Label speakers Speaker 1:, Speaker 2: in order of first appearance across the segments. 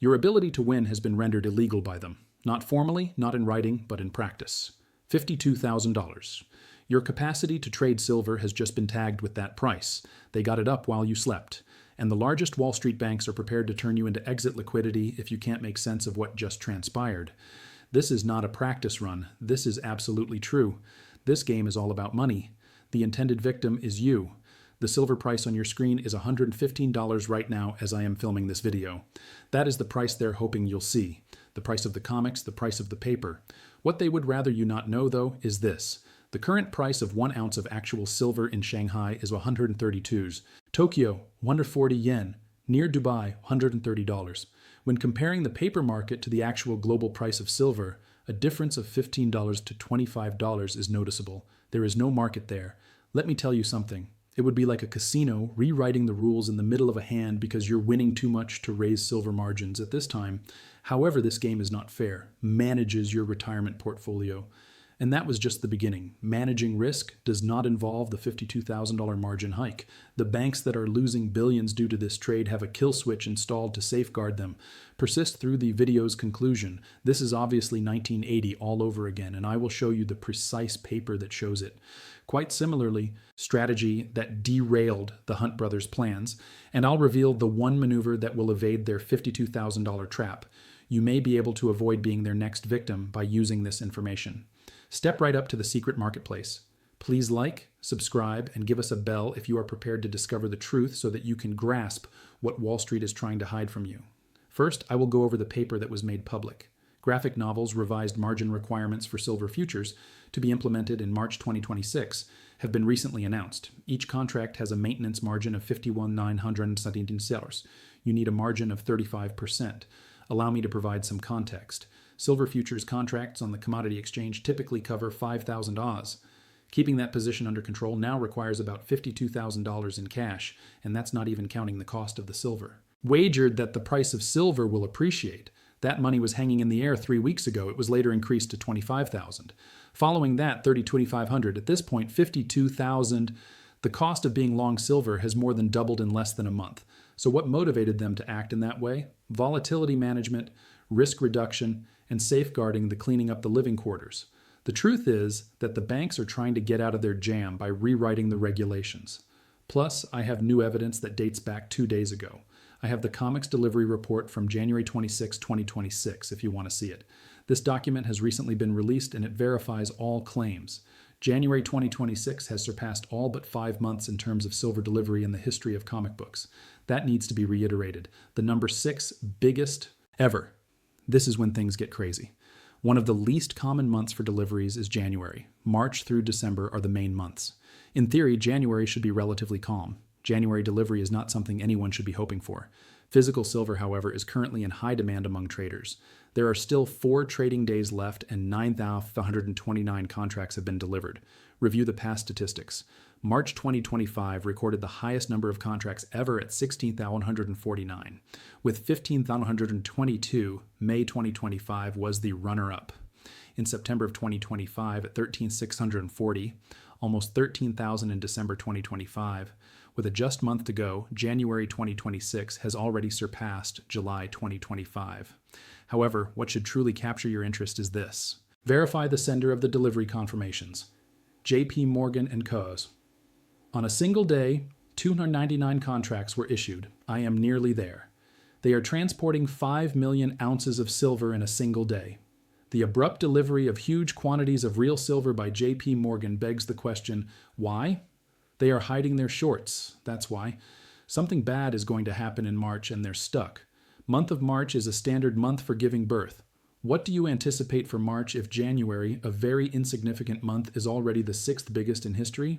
Speaker 1: Your ability to win has been rendered illegal by them. Not formally, not in writing, but in practice. $52,000. Your capacity to trade silver has just been tagged with that price. They got it up while you slept. And the largest Wall Street banks are prepared to turn you into exit liquidity if you can't make sense of what just transpired. This is not a practice run. This is absolutely true. This game is all about money. The intended victim is you. The silver price on your screen is $115 right now as I am filming this video. That is the price they're hoping you'll see. The price of the comics, the price of the paper. What they would rather you not know, though, is this. The current price of 1 ounce of actual silver in Shanghai is 132s. Tokyo, 140 yen. Near Dubai, $130. When comparing the paper market to the actual global price of silver, a difference of $15 to $25 is noticeable. There is no market there. Let me tell you something. It would be like a casino rewriting the rules in the middle of a hand because you're winning too much to raise silver margins at this time. However, this game is not fair. Manages your retirement portfolio. And that was just the beginning. Managing risk does not involve the $52,000 margin hike. The banks that are losing billions due to this trade have a kill switch installed to safeguard them. Persist through the video's conclusion. This is obviously 1980 all over again, and I will show you the precise paper that shows it. Quite similarly, strategy that derailed the Hunt brothers' plans, and I'll reveal the one maneuver that will evade their $52,000 trap. You may be able to avoid being their next victim by using this information. Step right up to the secret marketplace. Please like, subscribe, and give us a bell if you are prepared to discover the truth so that you can grasp what Wall Street is trying to hide from you. First, I will go over the paper that was made public. Graphic Novels revised margin requirements for silver futures to be implemented in March 2026 have been recently announced. Each contract has a maintenance margin of $51,917. You need a margin of 35%. Allow me to provide some context. Silver futures contracts on the commodity exchange typically cover 5,000 Oz. Keeping that position under control now requires about $52,000 in cash, and that's not even counting the cost of the silver. Wagered that the price of silver will appreciate. That money was hanging in the air 3 weeks ago. It was later increased to $25,000. Following that, $2,500. At this point, $52,000. The cost of being long silver has more than doubled in less than a month. So what motivated them to act in that way? Volatility management, risk reduction, and safeguarding the cleaning up the living quarters. The truth is that the banks are trying to get out of their jam by rewriting the regulations. Plus, I have new evidence that dates back 2 days ago. I have the comics delivery report from January 26, 2026, if you want to see it. This document has recently been released and it verifies all claims. January 2026 has surpassed all but 5 months in terms of silver delivery in the history of comic books. That needs to be reiterated. The number 6 biggest ever. This is when things get crazy. One of the least common months for deliveries is January. March through December are the main months. In theory, January should be relatively calm. January delivery is not something anyone should be hoping for. Physical silver, however, is currently in high demand among traders. There are still 4 trading days left and 9,129 contracts have been delivered. Review the past statistics. March 2025 recorded the highest number of contracts ever at 16,149. With 15,122, May 2025 was the runner-up. In September of 2025 at 13,640, almost 13,000 in December 2025. With a just month to go, January 2026 has already surpassed July 2025. However, what should truly capture your interest is this. Verify the sender of the delivery confirmations. J.P. Morgan & Co.'s. On a single day, 299 contracts were issued. I am nearly there. They are transporting 5 million ounces of silver in a single day. The abrupt delivery of huge quantities of real silver by J.P. Morgan begs the question, why? They are hiding their shorts, that's why. Something bad is going to happen in March and they're stuck. Month of March is a standard month for giving birth. What do you anticipate for March if January, a very insignificant month, is already the 6th biggest in history?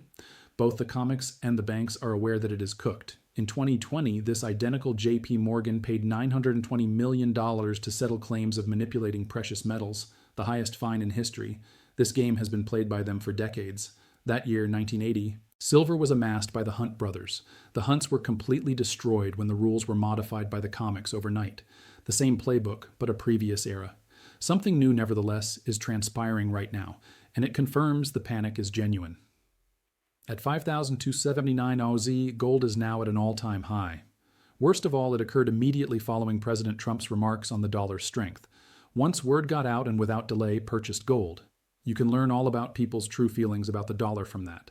Speaker 1: Both the comics and the banks are aware that it is cooked. In 2020, this identical J.P. Morgan paid $920 million to settle claims of manipulating precious metals, the highest fine in history. This game has been played by them for decades. That year, 1980, silver was amassed by the Hunt brothers. The Hunts were completely destroyed when the rules were modified by the comics overnight. The same playbook, but a previous era. Something new, nevertheless, is transpiring right now, and it confirms the panic is genuine. At 5,279 OZ, gold is now at an all-time high. Worst of all, it occurred immediately following President Trump's remarks on the dollar's strength. Once word got out and without delay purchased gold. You can learn all about people's true feelings about the dollar from that.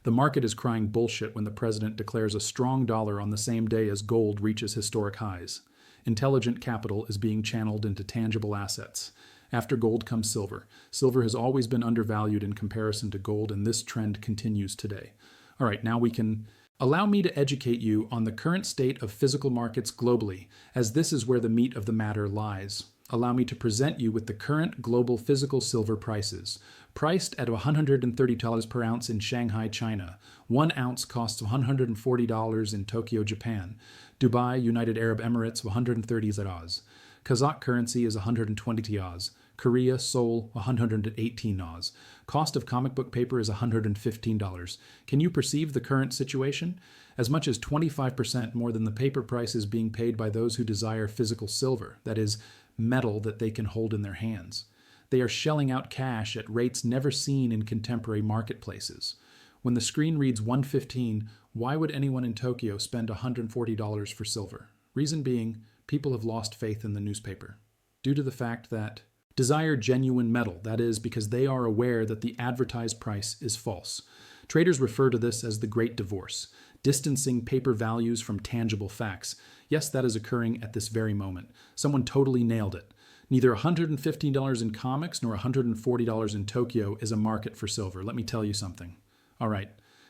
Speaker 1: The market is crying bullshit when the president declares a strong dollar on the same day as gold reaches historic highs. Intelligent capital is being channeled into tangible assets. After gold comes silver. Silver has always been undervalued in comparison to gold, and this trend continues today. All right, now we can allow me to educate you on the current state of physical markets globally, as this is where the meat of the matter lies. Allow me to present you with the current global physical silver prices. Priced at $130 per ounce in Shanghai, China. 1 ounce costs $140 in Tokyo, Japan. Dubai, United Arab Emirates, 130 ZARs. Kazakh currency is 120 TIAs. Korea, Seoul, 118 NAs. Cost of comic book paper is $115. Can you perceive the current situation? As much as 25% more than the paper price is being paid by those who desire physical silver, that is, metal that they can hold in their hands. They are shelling out cash at rates never seen in contemporary marketplaces. When the screen reads 115, why would anyone in Tokyo spend $140 for silver? Reason being, people have lost faith in the newspaper. Due to the fact that desire genuine metal, that is, because they are aware that the advertised price is false. Traders refer to this as the Great Divorce, distancing paper values from tangible facts. Yes, that is occurring at this very moment. Someone totally nailed it. Neither $115 in comics nor $140 in Tokyo is a market for silver. Let me tell you something. All right,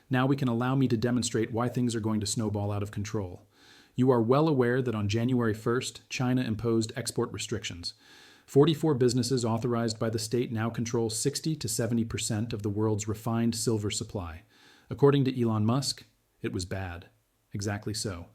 Speaker 1: now we can allow me to demonstrate why things are going to snowball out of control. You are well aware that on January 1st, China imposed export restrictions. 44 businesses authorized by the state now control 60 to 70% of the world's refined silver supply. According to Elon Musk, it was bad. Exactly so.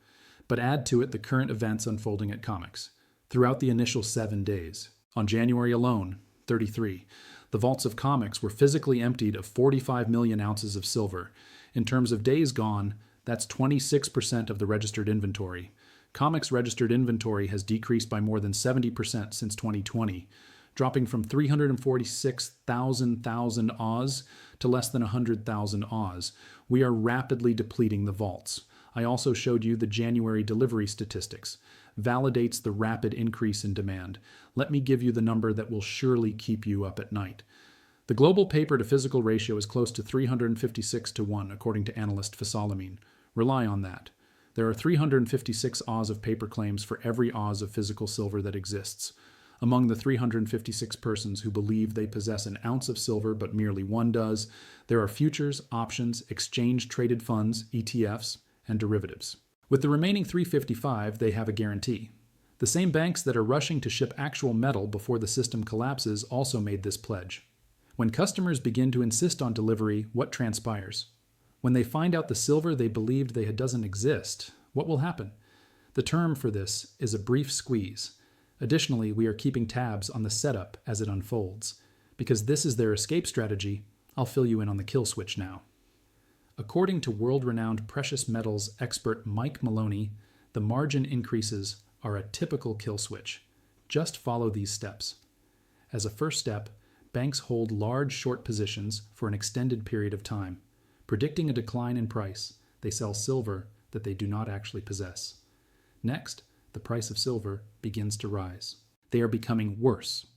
Speaker 1: But add to it the current events unfolding at comics. Throughout the initial 7 days, on January alone, 33, the vaults of comics were physically emptied of 45 million ounces of silver. In terms of days gone, that's 26% of the registered inventory. Comics registered inventory has decreased by more than 70% since 2020, dropping from 346,000 Oz to less than 100,000 Oz. We are rapidly depleting the vaults. I also showed you the January delivery statistics. Validates the rapid increase in demand. Let me give you the number that will surely keep you up at night. The global paper to physical ratio is close to 356 to 1, according to analyst Fasalamine. Rely on that. There are 356 Oz of paper claims for every Oz of physical silver that exists. Among the 356 persons who believe they possess an ounce of silver but merely one does, there are futures, options, exchange-traded funds, ETFs, and derivatives. With the remaining 355, they have a guarantee. The same banks that are rushing to ship actual metal before the system collapses also made this pledge. When customers begin to insist on delivery, what transpires? When they find out the silver they believed doesn't exist, what will happen? The term for this is a brief squeeze. Additionally, we are keeping tabs on the setup as it unfolds. Because this is their escape strategy, I'll fill you in on the kill switch now. According to world-renowned precious metals expert Mike Maloney, the margin increases are a typical kill switch. Just follow these steps. As a first step, banks hold large short positions for an extended period of time. Predicting a decline in price, they sell silver that they do not actually possess. Next, the price of silver begins to rise. They are becoming worse.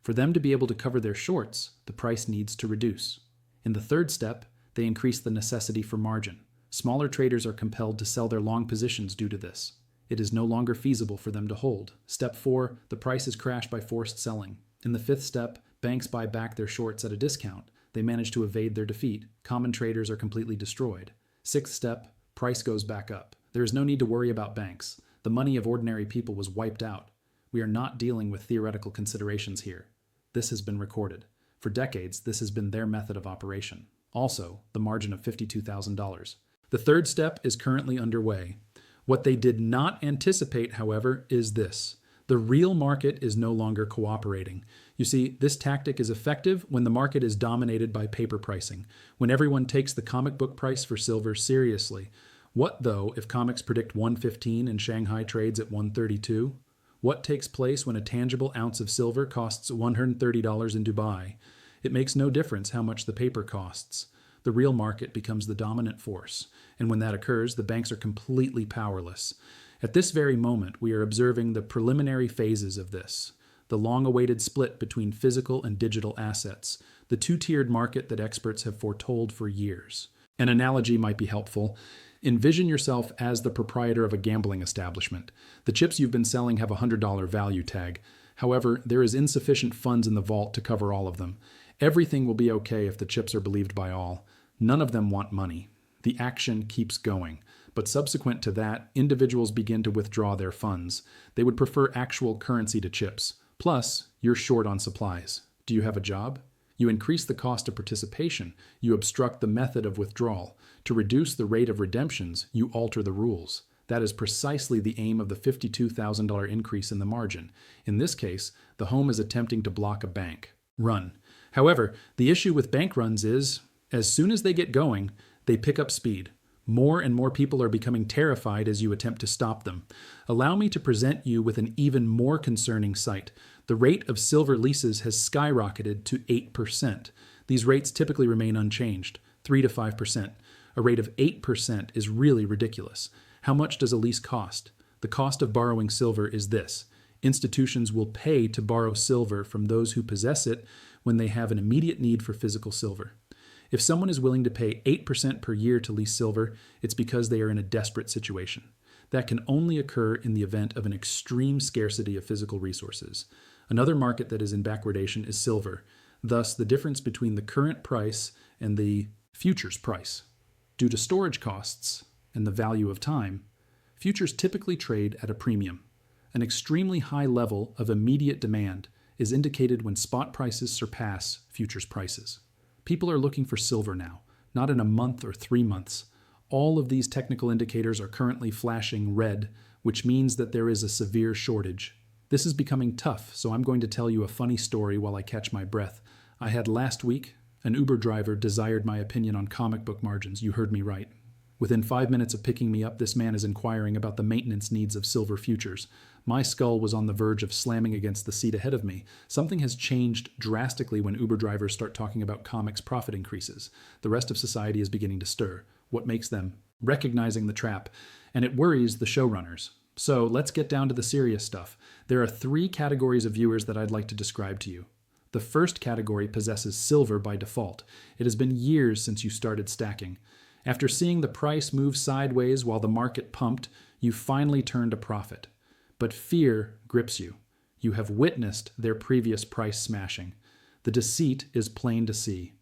Speaker 1: For them to be able to cover their shorts, the price needs to reduce. In the third step, they increase the necessity for margin. Smaller traders are compelled to sell their long positions due to this. It is no longer feasible for them to hold. Step 4, the price is crashed by forced selling. In the fifth step, banks buy back their shorts at a discount. They manage to evade their defeat. Common traders are completely destroyed. Sixth step, price goes back up. There is no need to worry about banks. The money of ordinary people was wiped out. We are not dealing with theoretical considerations here. This has been recorded. For decades, this has been their method of operation. Also, the margin of $52,000. The third step is currently underway. What they did not anticipate, however, is this. The real market is no longer cooperating. You see, this tactic is effective when the market is dominated by paper pricing, when everyone takes the comic book price for silver seriously. What, though, if comics predict 115 and Shanghai trades at 132? What takes place when a tangible ounce of silver costs $130 in Dubai? It makes no difference how much the paper costs. The real market becomes the dominant force, and when that occurs, the banks are completely powerless. At this very moment, we are observing the preliminary phases of this, the long-awaited split between physical and digital assets, the two-tiered market that experts have foretold for years. An analogy might be helpful. Envision yourself as the proprietor of a gambling establishment. The chips you've been selling have a $100 value tag. However, there is insufficient funds in the vault to cover all of them. Everything will be okay if the chips are believed by all. None of them want money. The action keeps going. But subsequent to that, individuals begin to withdraw their funds. They would prefer actual currency to chips. Plus, you're short on supplies. Do you have a job? You increase the cost of participation. You obstruct the method of withdrawal. To reduce the rate of redemptions, you alter the rules. That is precisely the aim of the $52,000 increase in the margin. In this case, the home is attempting to block a bank run. However, the issue with bank runs is, as soon as they get going, they pick up speed. More and more people are becoming terrified as you attempt to stop them. Allow me to present you with an even more concerning sight. The rate of silver leases has skyrocketed to 8%. These rates typically remain unchanged, 3 to 5%. A rate of 8% is really ridiculous. How much does a lease cost? The cost of borrowing silver is this. Institutions will pay to borrow silver from those who possess it when they have an immediate need for physical silver. If someone is willing to pay 8% per year to lease silver, it's because they are in a desperate situation. That can only occur in the event of an extreme scarcity of physical resources. Another market that is in backwardation is silver, thus the difference between the current price and the futures price. Due to storage costs and the value of time, futures typically trade at a premium. An extremely high level of immediate demand is indicated when spot prices surpass futures prices. People are looking for silver now, not in a month or 3 months. All of these technical indicators are currently flashing red, which means that there is a severe shortage. This is becoming tough, so I'm going to tell you a funny story while I catch my breath. I had last week, an Uber driver desired my opinion on comic book margins. You heard me right. Within 5 minutes of picking me up, this man is inquiring about the maintenance needs of silver futures. My skull was on the verge of slamming against the seat ahead of me. Something has changed drastically when Uber drivers start talking about comics profit increases. The rest of society is beginning to stir. What makes them? Recognizing the trap. And it worries the showrunners. So let's get down to the serious stuff. There are 3 categories of viewers that I'd like to describe to you. The first category possesses silver by default. It has been years since you started stacking. After seeing the price move sideways while the market pumped, you finally turned a profit. But fear grips you. You have witnessed their previous price smashing. The deceit is plain to see.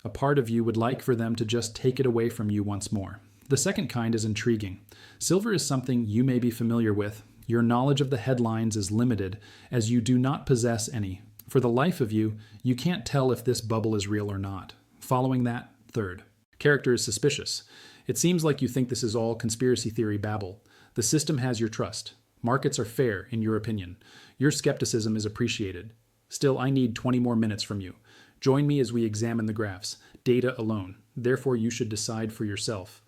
Speaker 1: A part of you would like for them to just take it away from you once more. The second kind is intriguing. Silver is something you may be familiar with. Your knowledge of the headlines is limited, as you do not possess any. For the life of you, you can't tell if this bubble is real or not. Following that, third. Character is suspicious. It seems like you think this is all conspiracy theory babble. The system has your trust. Markets are fair, in your opinion. Your skepticism is appreciated. Still, I need 20 more minutes from you. Join me as we examine the graphs. Data alone. Therefore, you should decide for yourself.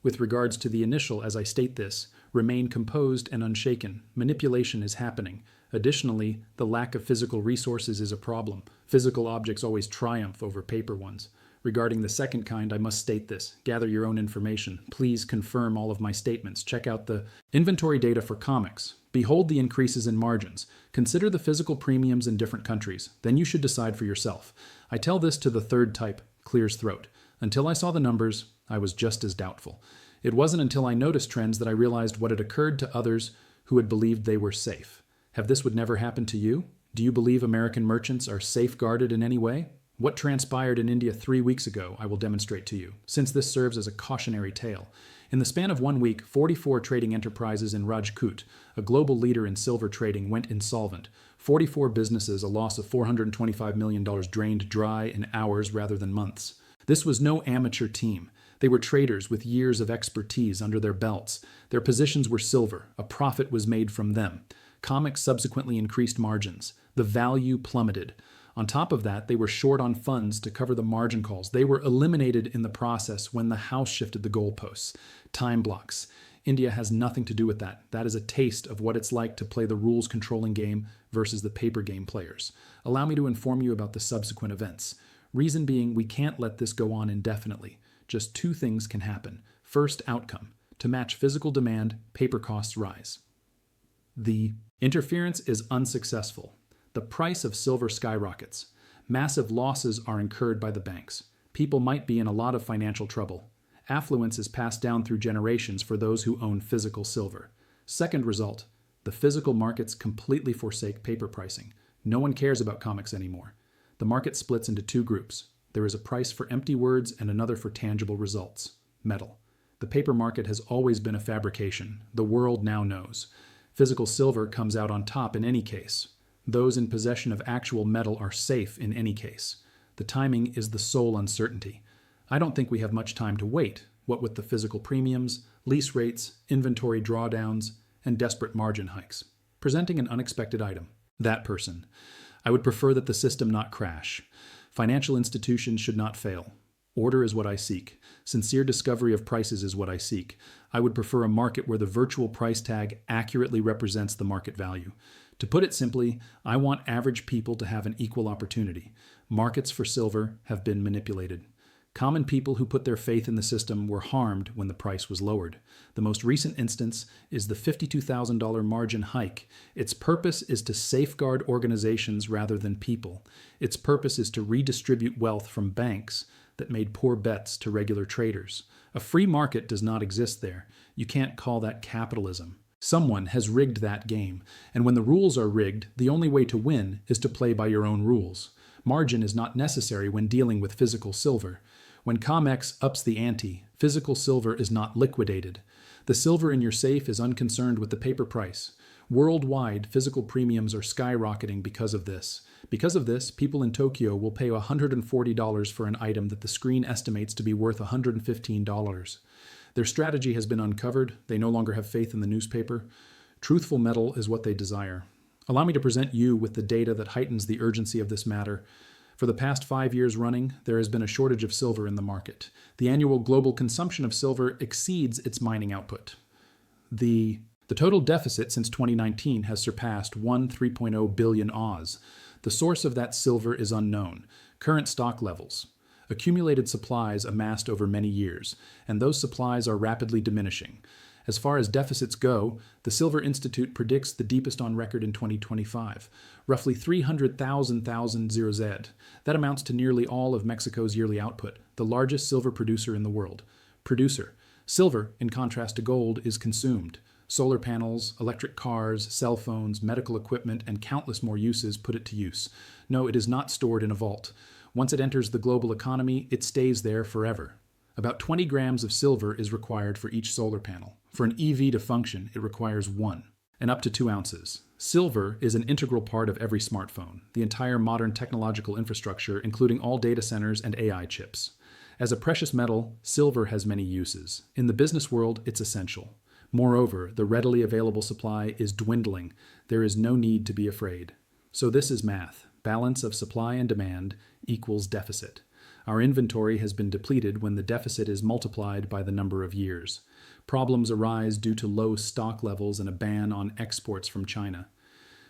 Speaker 1: With regards to the initial, as I state this, remain composed and unshaken. Manipulation is happening. Additionally, the lack of physical resources is a problem. Physical objects always triumph over paper ones. Regarding the second kind, I must state this. Gather your own information. Please confirm all of my statements. Check out the inventory data for comics. Behold the increases in margins. Consider the physical premiums in different countries. Then you should decide for yourself. I tell this to the third type, clears throat. Until I saw the numbers, I was just as doubtful. It wasn't until I noticed trends that I realized what had occurred to others who had believed they were safe. Have this would never happen to you? Do you believe American merchants are safeguarded in any way? What transpired in India 3 weeks ago, I will demonstrate to you, since this serves as a cautionary tale. In the span of 1 week, 44 trading enterprises in Rajkot, a global leader in silver trading, went insolvent. 44 businesses, a loss of $425 million drained dry in hours rather than months. This was no amateur team. They were traders with years of expertise under their belts. Their positions were silver. A profit was made from them. Comics subsequently increased margins. The value plummeted. On top of that, they were short on funds to cover the margin calls. They were eliminated in the process when the House shifted the goalposts. Time blocks. India has nothing to do with that. That is a taste of what it's like to play the rules-controlling game versus the paper game players. Allow me to inform you about the subsequent events. Reason being, we can't let this go on indefinitely. Just 2 things can happen. First, outcome. To match physical demand, paper costs rise. The interference is unsuccessful. The price of silver skyrockets. Massive losses are incurred by the banks. People might be in a lot of financial trouble. Affluence is passed down through generations for those who own physical silver. Second result, the physical markets completely forsake paper pricing. No one cares about comics anymore. The market splits into two groups. There is a price for empty words and another for tangible results. Metal. The paper market has always been a fabrication. The world now knows. Physical silver comes out on top in any case. Those in possession of actual metal are safe in any case. The timing is the sole uncertainty. I don't think we have much time to wait, what with the physical premiums, lease rates, inventory drawdowns, and desperate margin hikes. Presenting an unexpected item. That person. I would prefer that the system not crash. Financial institutions should not fail. Order is what I seek. Sincere discovery of prices is what I seek. I would prefer a market where the virtual price tag accurately represents the market value. To put it simply, I want average people to have an equal opportunity. Markets for silver have been manipulated. Common people who put their faith in the system were harmed when the price was lowered. The most recent instance is the $52,000 margin hike. Its purpose is to safeguard organizations rather than people. Its purpose is to redistribute wealth from banks that made poor bets to regular traders. A free market does not exist there. You can't call that capitalism. Someone has rigged that game, and when the rules are rigged, the only way to win is to play by your own rules. Margin is not necessary when dealing with physical silver. When COMEX ups the ante, physical silver is not liquidated. The silver in your safe is unconcerned with the paper price. Worldwide, physical premiums are skyrocketing because of this. Because of this, people in Tokyo will pay $140 for an item that the screen estimates to be worth $115. Their strategy has been uncovered. They no longer have faith in the newspaper. Truthful metal is what they desire. Allow me to present you with the data that heightens the urgency of this matter. For the past 5 years running, there has been a shortage of silver in the market. The annual global consumption of silver exceeds its mining output. The total deficit since 2019 has surpassed 3.0 billion Oz. The source of that silver is unknown. Current stock levels. Accumulated supplies amassed over many years, and those supplies are rapidly diminishing. As far as deficits go, the Silver Institute predicts the deepest on record in 2025, roughly 300,000 Z. That amounts to nearly all of Mexico's yearly output, the largest silver producer in the world. Producer. Silver, in contrast to gold, is consumed. Solar panels, electric cars, cell phones, medical equipment, and countless more uses put it to use. No, it is not stored in a vault. Once it enters the global economy, it stays there forever. About 20 grams of silver is required for each solar panel. For an EV to function, it requires 1, and up to 2 ounces. Silver is an integral part of every smartphone, the entire modern technological infrastructure, including all data centers and AI chips. As a precious metal, silver has many uses. In the business world, it's essential. Moreover, the readily available supply is dwindling. There is no need to be afraid. So this is math. Balance of supply and demand equals deficit. Our inventory has been depleted when the deficit is multiplied by the number of years. Problems arise due to low stock levels and a ban on exports from China.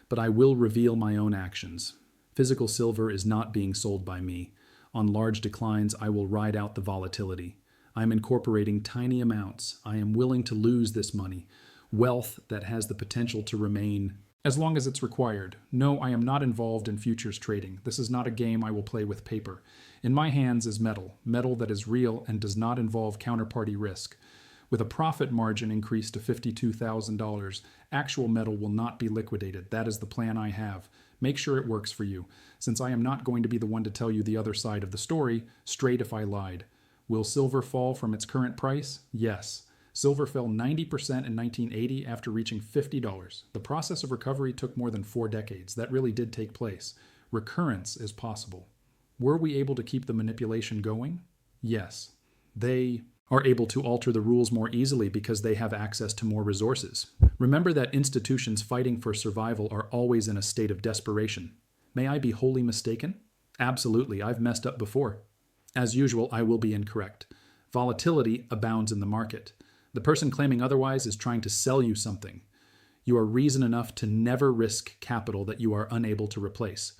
Speaker 1: But I will reveal my own actions. Physical silver is not being sold by me. On large declines, I will ride out the volatility. I am incorporating tiny amounts. I am willing to lose this money. Wealth that has the potential to remain as long as it's required. No, I am not involved in futures trading. This is not a game I will play with paper. In my hands is metal that is real and does not involve counterparty risk. With a profit margin increased to $52,000, actual metal will not be liquidated. That is the plan I have. Make sure it works for you. Since I am not going to be the one to tell you the other side of the story, straight if I lied. Will silver fall from its current price? Yes. Silver fell 90% in 1980 after reaching $50. The process of recovery took more than 4 decades. That really did take place. Recurrence is possible. Were we able to keep the manipulation going? Yes. They are able to alter the rules more easily because they have access to more resources. Remember that institutions fighting for survival are always in a state of desperation. May I be wholly mistaken? Absolutely, I've messed up before. As usual, I will be incorrect. Volatility abounds in the market. The person claiming otherwise is trying to sell you something. You are reason enough to never risk capital that you are unable to replace.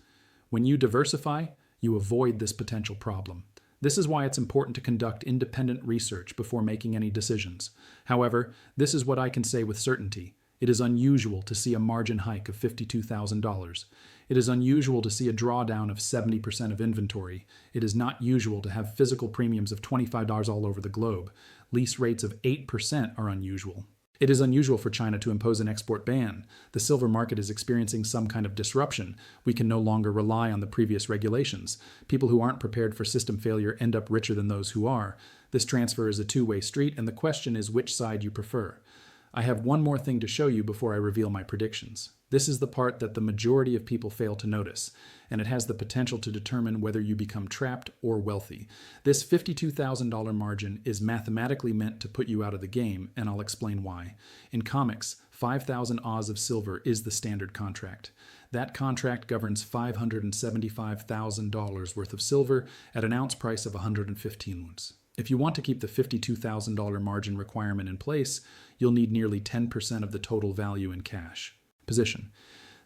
Speaker 1: When you diversify, you avoid this potential problem. This is why it's important to conduct independent research before making any decisions. However, this is what I can say with certainty. It is unusual to see a margin hike of $52,000. It is unusual to see a drawdown of 70% of inventory. It is not usual to have physical premiums of $25 all over the globe. Lease rates of 8% are unusual. It is unusual for China to impose an export ban. The silver market is experiencing some kind of disruption. We can no longer rely on the previous regulations. People who aren't prepared for system failure end up richer than those who are. This transfer is a two-way street, and the question is which side you prefer. I have one more thing to show you before I reveal my predictions. This is the part that the majority of people fail to notice, and it has the potential to determine whether you become trapped or wealthy. This $52,000 margin is mathematically meant to put you out of the game, and I'll explain why. In comics, 5,000 Oz of silver is the standard contract. That contract governs $575,000 worth of silver at an ounce price of 115 ounces. If you want to keep the $52,000 margin requirement in place, you'll need nearly 10% of the total value in cash. Position.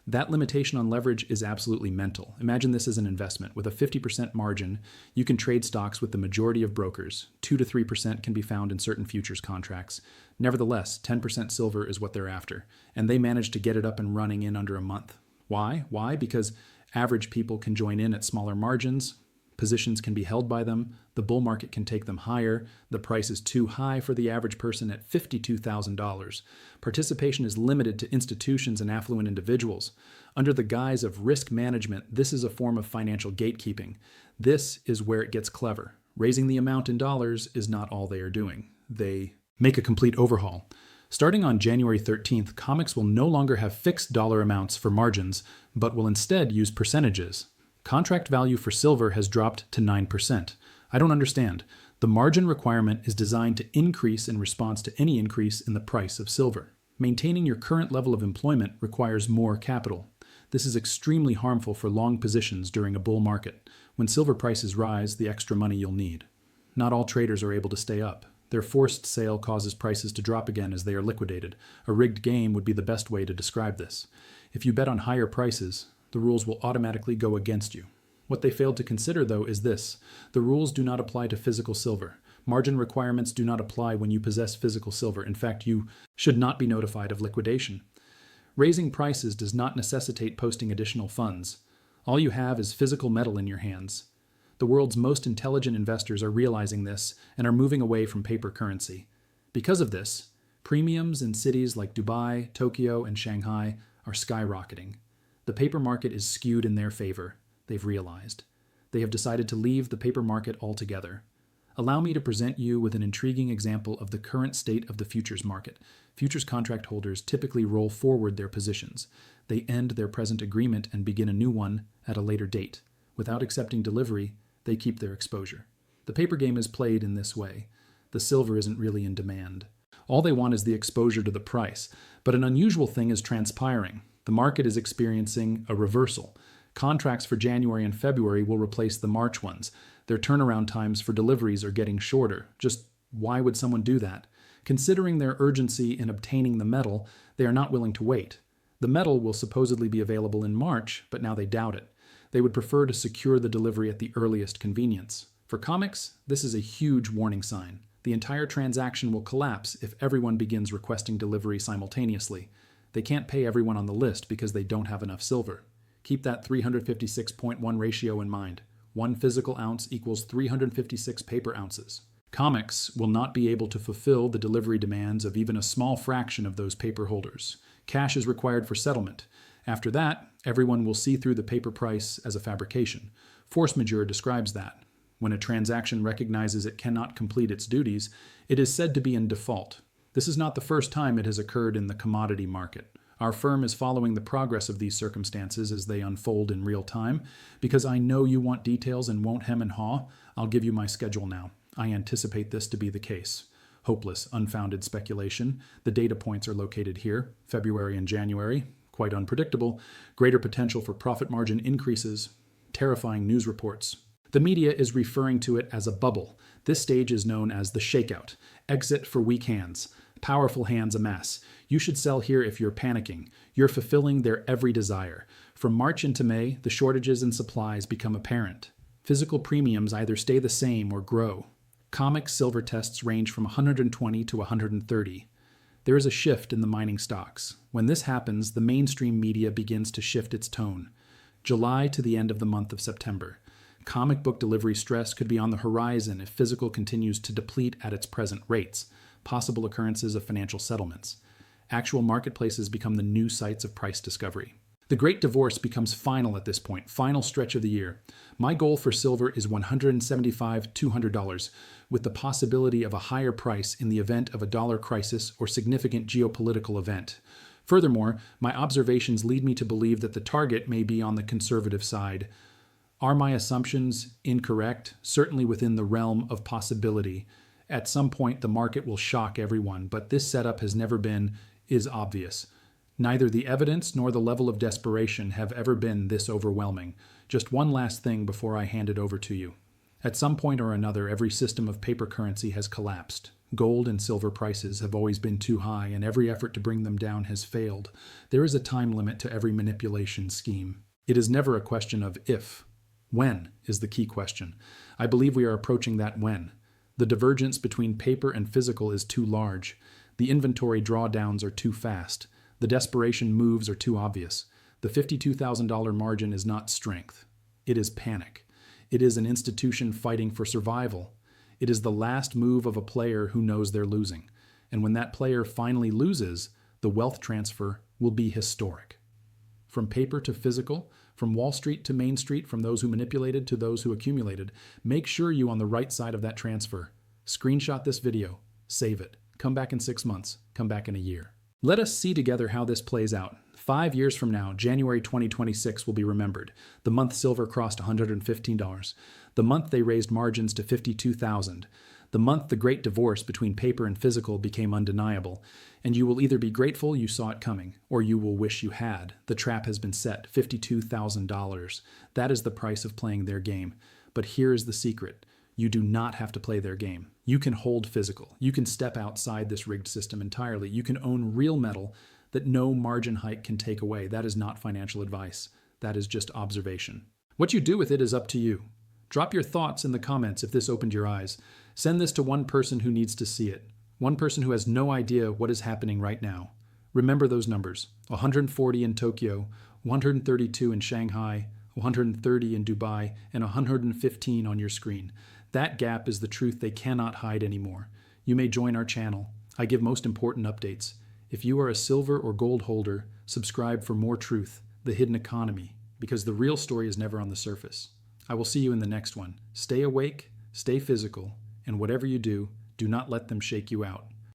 Speaker 1: That limitation on leverage is absolutely mental. Imagine this as an investment. With a 50% margin, you can trade stocks with the majority of brokers. 2 to 3% can be found in certain futures contracts. Nevertheless, 10% silver is what they're after, and they managed to get it up and running in under a month. Why? Why? Because average people can join in at smaller margins. Positions can be held by them, the bull market can take them higher, the price is too high for the average person at $52,000. Participation is limited to institutions and affluent individuals. Under the guise of risk management, this is a form of financial gatekeeping. This is where it gets clever. Raising the amount in dollars is not all they are doing. They make a complete overhaul. Starting on January 13th, comics will no longer have fixed dollar amounts for margins, but will instead use percentages. Contract value for silver has dropped to 9%. I don't understand. The margin requirement is designed to increase in response to any increase in the price of silver. Maintaining your current level of employment requires more capital. This is extremely harmful for long positions during a bull market. When silver prices rise, the extra money you'll need. Not all traders are able to stay up. Their forced sale causes prices to drop again as they are liquidated. A rigged game would be the best way to describe this. If you bet on higher prices, the rules will automatically go against you. What they failed to consider, though, is this. The rules do not apply to physical silver. Margin requirements do not apply when you possess physical silver. In fact, you should not be notified of liquidation. Raising prices does not necessitate posting additional funds. All you have is physical metal in your hands. The world's most intelligent investors are realizing this and are moving away from paper currency. Because of this, premiums in cities like Dubai, Tokyo, and Shanghai are skyrocketing. The paper market is skewed in their favor, they've realized. They have decided to leave the paper market altogether. Allow me to present you with an intriguing example of the current state of the futures market. Futures contract holders typically roll forward their positions. They end their present agreement and begin a new one at a later date. Without accepting delivery, they keep their exposure. The paper game is played in this way. The silver isn't really in demand. All they want is the exposure to the price, but an unusual thing is transpiring. The market is experiencing a reversal. Contracts for January and February will replace the March ones. Their turnaround times for deliveries are getting shorter. Just why would someone do that? Considering their urgency in obtaining the metal, they are not willing to wait. The metal will supposedly be available in March, but now they doubt it. They would prefer to secure the delivery at the earliest convenience. For comics, this is a huge warning sign. The entire transaction will collapse if everyone begins requesting delivery simultaneously. They can't pay everyone on the list because they don't have enough silver. Keep that 356.1 ratio in mind. 1 physical ounce equals 356 paper ounces. Comics will not be able to fulfill the delivery demands of even a small fraction of those paper holders. Cash is required for settlement. After that, everyone will see through the paper price as a fabrication. Force majeure describes that. When a transaction recognizes it cannot complete its duties, it is said to be in default. This is not the first time it has occurred in the commodity market. Our firm is following the progress of these circumstances as they unfold in real time. Because I know you want details and won't hem and haw, I'll give you my schedule now. I anticipate this to be the case. Hopeless, unfounded speculation. The data points are located here. February and January. Quite unpredictable. Greater potential for profit margin increases. Terrifying news reports. The media is referring to it as a bubble. This stage is known as the shakeout. Exit for weak hands. Powerful hands amass. You should sell here if you're panicking. You're fulfilling their every desire. From March into May, the shortages in supplies become apparent. Physical premiums either stay the same or grow. COMEX silver tests range from 120 to 130. There is a shift in the mining stocks. When this happens, the mainstream media begins to shift its tone. July to the end of the month of September. Comic book delivery stress could be on the horizon if physical continues to deplete at its present rates. Possible occurrences of financial settlements. Actual marketplaces become the new sites of price discovery. The great divorce becomes final at this point, final stretch of the year. My goal for silver is $175 to $200, with the possibility of a higher price in the event of a dollar crisis or significant geopolitical event. Furthermore, my observations lead me to believe that the target may be on the conservative side. Are my assumptions incorrect? Certainly within the realm of possibility. At some point, the market will shock everyone, but this setup has never is obvious. Neither the evidence nor the level of desperation have ever been this overwhelming. Just one last thing before I hand it over to you. At some point or another, every system of paper currency has collapsed. Gold and silver prices have always been too high, and every effort to bring them down has failed. There is a time limit to every manipulation scheme. It is never a question of if. When is the key question. I believe we are approaching that when. The divergence between paper and physical is too large. The inventory drawdowns are too fast. The desperation moves are too obvious. The $52,000 margin is not strength. It is panic. It is an institution fighting for survival. It is the last move of a player who knows they're losing. And when that player finally loses, the wealth transfer will be historic. From paper to physical, from Wall Street to Main Street, from those who manipulated to those who accumulated, make sure you're on the right side of that transfer. Screenshot this video. Save it. Come back in 6 months. Come back in a year. Let us see together how this plays out. 5 years from now, January 2026 will be remembered. The month silver crossed $115. The month they raised margins to $52,000. The month the great divorce between paper and physical became undeniable. And you will either be grateful you saw it coming, or you will wish you had. The trap has been set, $52,000. That is the price of playing their game. But here is the secret. You do not have to play their game. You can hold physical. You can step outside this rigged system entirely. You can own real metal that no margin hike can take away. That is not financial advice. That is just observation. What you do with it is up to you. Drop your thoughts in the comments if this opened your eyes. Send this to one person who needs to see it. One person who has no idea what is happening right now. Remember those numbers. 140 in Tokyo, 132 in Shanghai, 130 in Dubai, and 115 on your screen. That gap is the truth they cannot hide anymore. You may join our channel. I give most important updates. If you are a silver or gold holder, subscribe for more truth, the hidden economy, because the real story is never on the surface. I will see you in the next one. Stay awake, stay physical, and whatever you do, do not let them shake you out.